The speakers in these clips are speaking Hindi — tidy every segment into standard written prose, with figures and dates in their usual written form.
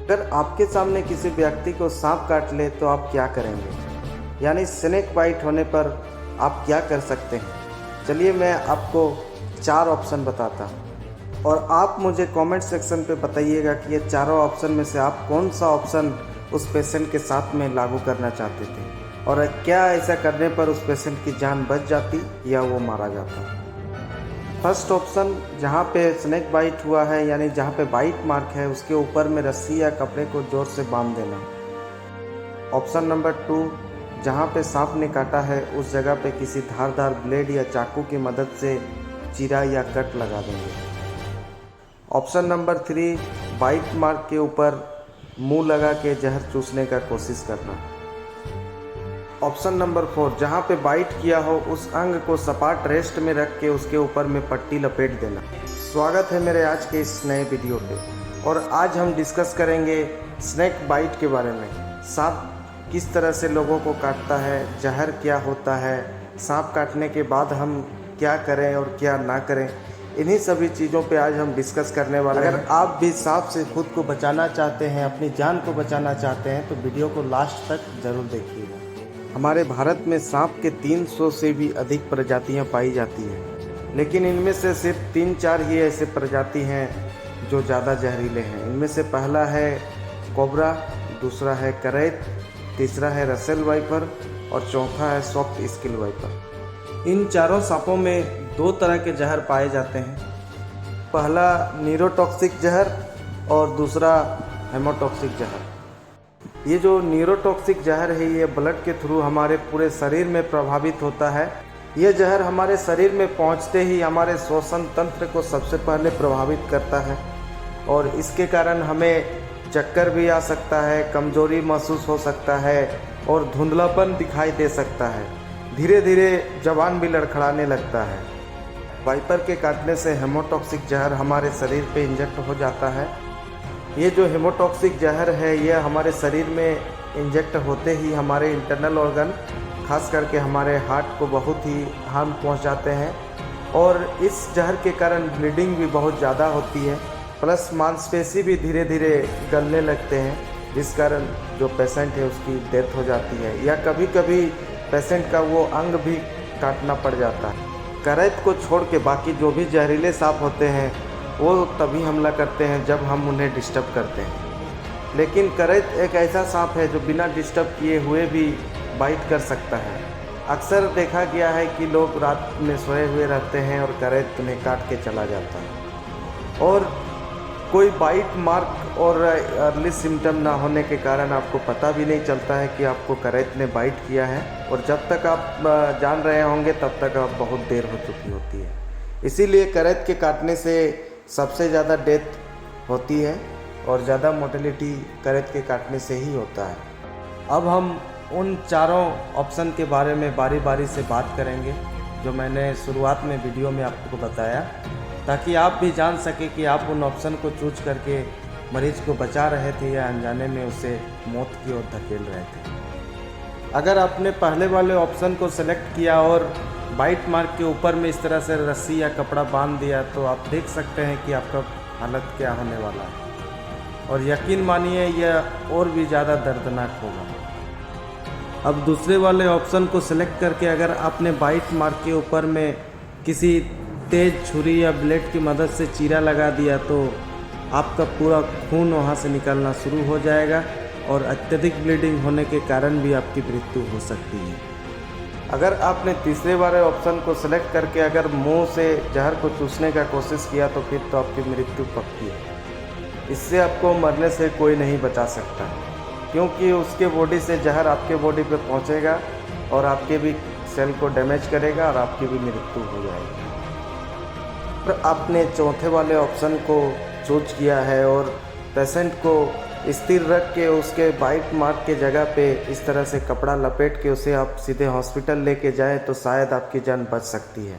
अगर आपके सामने किसी व्यक्ति को सांप काट ले तो आप क्या करेंगे, यानी स्नेक बाइट होने पर आप क्या कर सकते हैं। चलिए मैं आपको 4 ऑप्शन बताता हूँ और आप मुझे कमेंट सेक्शन पे बताइएगा कि ये चारों ऑप्शन में से आप कौन सा ऑप्शन उस पेशेंट के साथ में लागू करना चाहते थे और क्या ऐसा करने पर उस पेशेंट की जान बच जाती या वो मारा जाता। फर्स्ट ऑप्शन, जहाँ पे स्नेक बाइट हुआ है यानी जहाँ पे बाइट मार्क है उसके ऊपर में रस्सी या कपड़े को जोर से बांध देना। ऑप्शन नंबर 2, जहाँ पे सांप ने काटा है उस जगह पे किसी धारदार ब्लेड या चाकू की मदद से चीरा या कट लगा देंगे। ऑप्शन नंबर 3, बाइट मार्क के ऊपर मुंह लगा के जहर चूसने का कोशिश करना। ऑप्शन नंबर 4, जहाँ पे बाइट किया हो उस अंग को सपाट रेस्ट में रख के उसके ऊपर में पट्टी लपेट देना। स्वागत है मेरे आज के इस नए वीडियो पे और आज हम डिस्कस करेंगे स्नेक बाइट के बारे में। सांप किस तरह से लोगों को काटता है, जहर क्या होता है, सांप काटने के बाद हम क्या करें और क्या ना करें, इन्हीं सभी चीज़ों पे आज हम डिस्कस करने वाले हैं। अगर आप भी सांप से खुद को बचाना चाहते हैं, अपनी जान को बचाना चाहते हैं तो वीडियो को लास्ट तक ज़रूर देखिएगा। हमारे भारत में सांप के 300 से भी अधिक प्रजातियां पाई जाती हैं, लेकिन इनमें से सिर्फ 3-4 ही ऐसे प्रजाति हैं जो ज़्यादा जहरीले हैं। इनमें से पहला है कोबरा, दूसरा है करैत, तीसरा है रसेल वाइपर और चौथा है सॉफ्ट स्किल वाइपर। इन चारों सांपों में 2 तरह के जहर पाए जाते हैं, पहला न्यूरोटॉक्सिक जहर और दूसरा हेमोटॉक्सिक जहर। ये जो न्यूरोटॉक्सिक जहर है ये ब्लड के थ्रू हमारे पूरे शरीर में प्रभावित होता है। ये जहर हमारे शरीर में पहुंचते ही हमारे श्वसन तंत्र को सबसे पहले प्रभावित करता है और इसके कारण हमें चक्कर भी आ सकता है, कमजोरी महसूस हो सकता है और धुंधलापन दिखाई दे सकता है। धीरे धीरे जबान भी लड़खड़ाने लगता है। वाइपर के काटने से हेमोटॉक्सिक जहर हमारे शरीर पे इंजेक्ट हो जाता है। ये जो हेमोटॉक्सिक जहर है ये हमारे शरीर में इंजेक्ट होते ही हमारे इंटरनल ऑर्गन, खास करके हमारे हार्ट को बहुत ही हार्म पहुंच जाते हैं और इस जहर के कारण ब्लीडिंग भी बहुत ज़्यादा होती है, प्लस मांसपेशी भी धीरे धीरे गलने लगते हैं, जिस कारण जो पेशेंट है उसकी डेथ हो जाती है या कभी कभी पेशेंट का वो अंग भी काटना पड़ जाता है। करैत को छोड़ के बाकी जो भी जहरीले सांप होते हैं वो तभी हमला करते हैं जब हम उन्हें डिस्टर्ब करते हैं, लेकिन करैत एक ऐसा सांप है जो बिना डिस्टर्ब किए हुए भी बाइट कर सकता है। अक्सर देखा गया है कि लोग रात में सोए हुए रहते हैं और करैत उन्हें काट के चला जाता है और कोई बाइट मार्क और अर्ली सिम्टम ना होने के कारण आपको पता भी नहीं चलता है कि आपको करैत ने बाइट किया है और जब तक आप जान रहे होंगे तब तक आप बहुत देर हो चुकी होती है। इसीलिए करैत के काटने से सबसे ज़्यादा डेथ होती है और ज़्यादा मोर्टेलिटी करैत के काटने से ही होता है। अब हम उन चारों ऑप्शन के बारे में बारी बारी से बात करेंगे जो मैंने शुरुआत में वीडियो में आपको बताया, ताकि आप भी जान सके कि आप उन ऑप्शन को चूज करके मरीज को बचा रहे थे या अनजाने में उसे मौत की ओर धकेल रहे थे। अगर आपने पहले वाले ऑप्शन को सेलेक्ट किया और बाइट मार्क के ऊपर में इस तरह से रस्सी या कपड़ा बांध दिया तो आप देख सकते हैं कि आपका हालत क्या होने वाला है और यकीन मानिए यह और भी ज़्यादा दर्दनाक होगा। अब दूसरे वाले ऑप्शन को सिलेक्ट करके अगर आपने बाइट मार्क के ऊपर में किसी तेज छुरी या ब्लेड की मदद से चीरा लगा दिया तो आपका पूरा खून वहाँ से निकलना शुरू हो जाएगा और अत्यधिक ब्लीडिंग होने के कारण भी आपकी मृत्यु हो सकती है। अगर आपने तीसरे वाले ऑप्शन को सिलेक्ट करके अगर मुंह से जहर को चूसने का कोशिश किया तो फिर तो आपकी मृत्यु पक्की है। इससे आपको मरने से कोई नहीं बचा सकता, क्योंकि उसके बॉडी से जहर आपके बॉडी पे पहुंचेगा और आपके भी सेल को डैमेज करेगा और आपकी भी मृत्यु हो जाएगी। पर आपने चौथे वाले ऑप्शन को चूज किया है और पेशेंट को स्थिर रख के उसके बाइट मार्क के जगह पे इस तरह से कपड़ा लपेट के उसे आप सीधे हॉस्पिटल लेके जाएं तो शायद आपकी जान बच सकती है।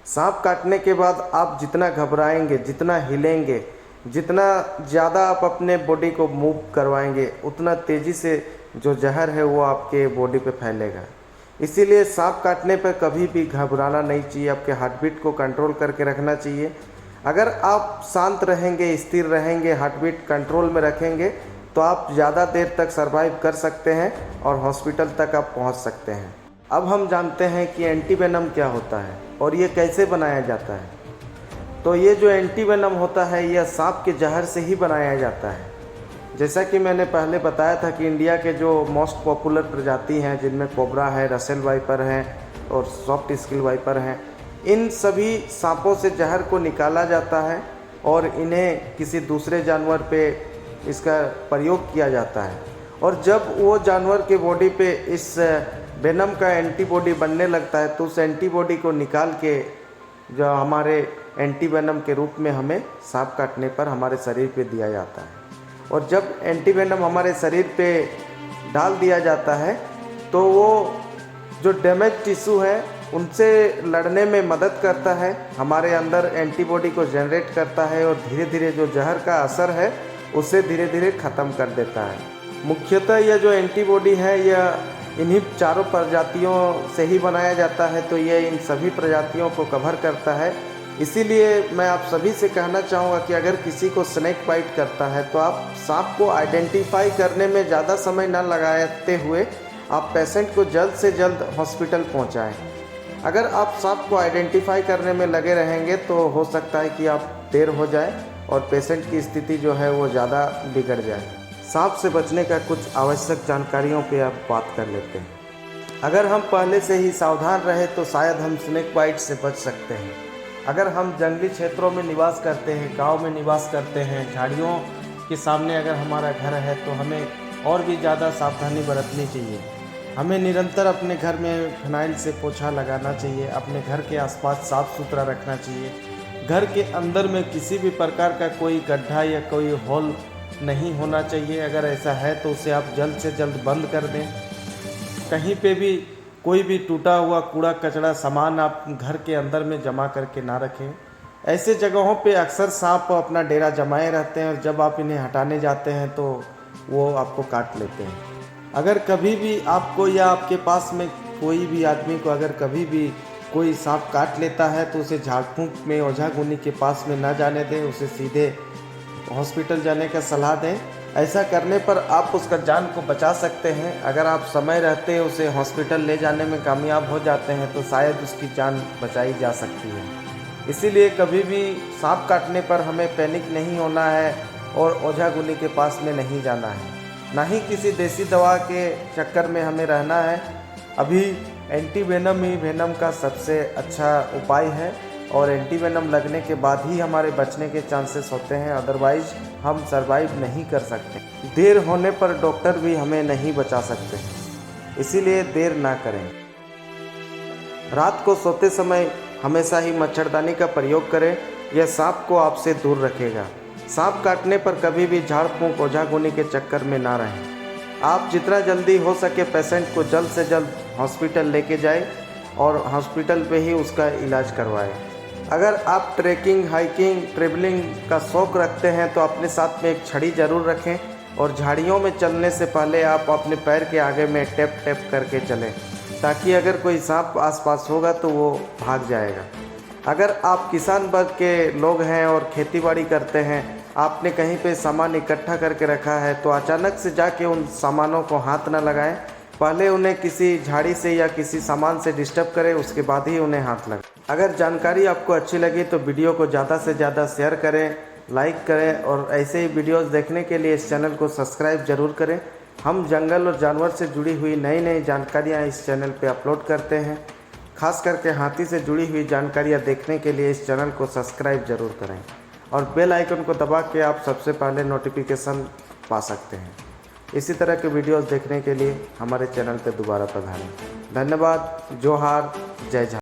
सांप काटने के बाद आप जितना घबराएंगे, जितना हिलेंगे, जितना ज़्यादा आप अपने बॉडी को मूव करवाएंगे, उतना तेज़ी से जो जहर है वो आपके बॉडी पे फैलेगा। इसीलिए सांप काटने पर कभी भी घबराना नहीं चाहिए, आपके हार्ट बीट को कंट्रोल करके रखना चाहिए। अगर आप शांत रहेंगे, स्थिर रहेंगे, हार्ट बीट कंट्रोल में रखेंगे तो आप ज़्यादा देर तक सर्वाइव कर सकते हैं और हॉस्पिटल तक आप पहुंच सकते हैं। अब हम जानते हैं कि एंटीवेनम क्या होता है और ये कैसे बनाया जाता है। तो ये जो एंटीवेनम होता है यह सांप के जहर से ही बनाया जाता है। जैसा कि मैंने पहले बताया था कि इंडिया के जो मोस्ट पॉपुलर प्रजाति हैं जिनमें कोबरा है, रसेल वाइपर है और सॉफ्ट स्किल वाइपर हैं, इन सभी सांपों से जहर को निकाला जाता है और इन्हें किसी दूसरे जानवर पे इसका प्रयोग किया जाता है। और जब वो जानवर के बॉडी पे इस वेनम का एंटीबॉडी बनने लगता है तो उस एंटीबॉडी को निकाल के जो हमारे एंटीवेनम के रूप में हमें सांप काटने पर हमारे शरीर पे दिया जाता है। और जब एंटीवेनम हमारे शरीर पे डाल दिया जाता है तो वो जो डैमेज टिश्यू है उनसे लड़ने में मदद करता है, हमारे अंदर एंटीबॉडी को जनरेट करता है और धीरे धीरे जो जहर का असर है उसे धीरे धीरे ख़त्म कर देता है। मुख्यतः यह जो एंटीबॉडी है यह इन्हीं चारों प्रजातियों से ही बनाया जाता है, तो यह इन सभी प्रजातियों को कवर करता है। इसीलिए मैं आप सभी से कहना चाहूँगा कि अगर किसी को स्नेक बाइट करता है तो आप सांप को आइडेंटिफाई करने में ज़्यादा समय न लगाते हुए आप पेशेंट को जल्द से जल्द हॉस्पिटल पहुँचाएँ। अगर आप सांप को आइडेंटिफाई करने में लगे रहेंगे तो हो सकता है कि आप देर हो जाए और पेशेंट की स्थिति जो है वो ज़्यादा बिगड़ जाए। सांप से बचने का कुछ आवश्यक जानकारियों पे आप बात कर लेते हैं। अगर हम पहले से ही सावधान रहे तो शायद हम स्नेक बाइट से बच सकते हैं। अगर हम जंगली क्षेत्रों में निवास करते हैं, गांव में निवास करते हैं, झाड़ियों के सामने अगर हमारा घर है तो हमें और भी ज़्यादा सावधानी बरतनी चाहिए। हमें निरंतर अपने घर में फिनाइल से पोछा लगाना चाहिए, अपने घर के आसपास साफ़ सुथरा रखना चाहिए। घर के अंदर में किसी भी प्रकार का कोई गड्ढा या कोई होल नहीं होना चाहिए। अगर ऐसा है तो उसे आप जल्द से जल्द बंद कर दें। कहीं पे भी कोई भी टूटा हुआ कूड़ा कचरा सामान आप घर के अंदर में जमा करके ना रखें। ऐसे जगहों पे अक्सर सांप अपना डेरा जमाए रहते हैं और जब आप इन्हें हटाने जाते हैं तो वो आपको काट लेते हैं। अगर कभी भी आपको या आपके पास में कोई भी आदमी को अगर कभी भी कोई सांप काट लेता है तो उसे झाड़ फूंक में ओझा गुनी के पास में ना जाने दें, उसे सीधे हॉस्पिटल जाने का सलाह दें। ऐसा करने पर आप उसका जान को बचा सकते हैं। अगर आप समय रहते उसे हॉस्पिटल ले जाने में कामयाब हो जाते हैं तो शायद उसकी जान बचाई जा सकती है। इसीलिए कभी भी सांप काटने पर हमें पैनिक नहीं होना है और ओझा गुनी के पास में नहीं जाना है, ना ही किसी देसी दवा के चक्कर में हमें रहना है। अभी एंटीवेनम ही वेनम का सबसे अच्छा उपाय है और एंटीवेनम लगने के बाद ही हमारे बचने के चांसेस होते हैं, अदरवाइज हम सरवाइव नहीं कर सकते। देर होने पर डॉक्टर भी हमें नहीं बचा सकते, इसीलिए देर ना करें। रात को सोते समय हमेशा ही मच्छरदानी का प्रयोग करें, यह सांप को आपसे दूर रखेगा। सांप काटने पर कभी भी झाड़ फूंक ओझा गुनी के चक्कर में ना रहें। आप जितना जल्दी हो सके पेशेंट को जल्द से जल्द हॉस्पिटल लेके जाएं और हॉस्पिटल पे ही उसका इलाज करवाएं। अगर आप ट्रैकिंग, हाइकिंग, ट्रैवलिंग का शौक़ रखते हैं तो अपने साथ में एक छड़ी ज़रूर रखें और झाड़ियों में चलने से पहले आप अपने पैर के आगे में टैप टैप करके चलें, ताकि अगर कोई सांप आसपास होगा तो वो भाग जाएगा। अगर आप किसान वर्ग के लोग हैं और खेतीबाड़ी करते हैं, आपने कहीं पे सामान इकट्ठा करके रखा है तो अचानक से जाके उन सामानों को हाथ ना लगाएं। पहले उन्हें किसी झाड़ी से या किसी सामान से डिस्टर्ब करें, उसके बाद ही उन्हें हाथ लगाएं। अगर जानकारी आपको अच्छी लगी तो वीडियो को ज़्यादा से ज़्यादा शेयर करें, लाइक करें और ऐसे ही वीडियोस देखने के लिए इस चैनल को सब्सक्राइब ज़रूर करें। हम जंगल और जानवर से जुड़ी हुई नई नई जानकारियाँ इस चैनल पर अपलोड करते हैं। खास करके हाथी से जुड़ी हुई जानकारियाँ देखने के लिए इस चैनल को सब्सक्राइब ज़रूर करें और बेल आइकन को दबा के आप सबसे पहले नोटिफिकेशन पा सकते हैं। इसी तरह के वीडियोस देखने के लिए हमारे चैनल पर दोबारा पधारें। धन्यवाद। जोहार। जय झारखंड।